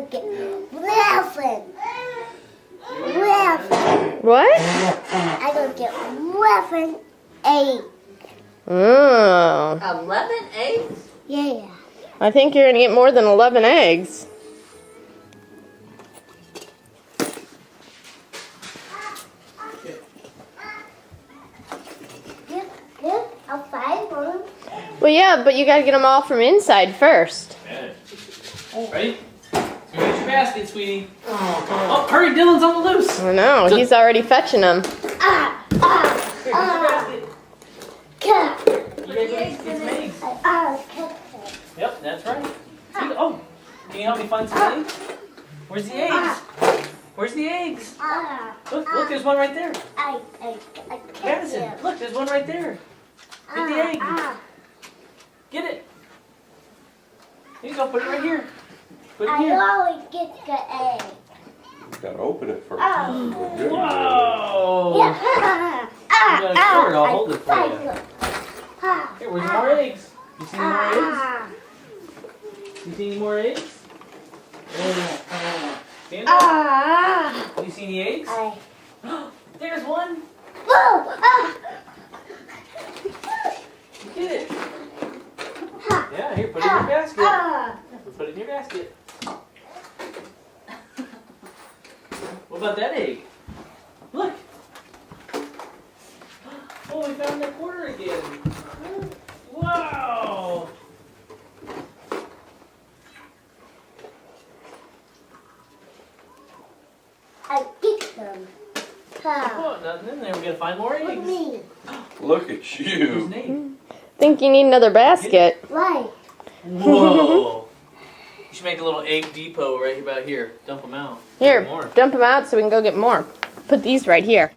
gonna get 11. 11. What? I'm gonna get 11 eggs. Oh. 11 eggs? Yeah. I think you're going to get more than 11 eggs. Good. I'll find one. Well, yeah, but you got to get them all from inside first. Okay. Ready? Go get your basket, sweetie. Oh, hurry, Dylan's on the loose. I know, he's already fetching them. Ah, ah, Here, get your basket. cut. You gotta get some eggs. Cut. Yep, that's right. See, oh, can you help me find some eggs? Where's the eggs? Where's the eggs? Look, there's one right there. I Madison, can't. look, there's one right there. Get the egg. Get it. Here you go, put it right here. Put it I here. always get the egg. Gotta open it first. Oh. Good. Whoa! Yeah. You got a cord, I'll hold it for you. Ah, Here, where's more eggs? You see any more eggs? You see any more eggs? Stand up. ah, You see any eggs? There's one. Whoa! Get it. Yeah, here, put it in your basket. Put it in your basket. What about that egg? Look. Oh, we found the quarter again. Wow. I get them. Oh, nothing in there. We gotta find more Look eggs. me. Look at Who's you. name? Think you need another basket. Right. Whoa. You should make a little egg depot right about here. Dump them out. Here, More. dump them out so we can go get more. Put these right here.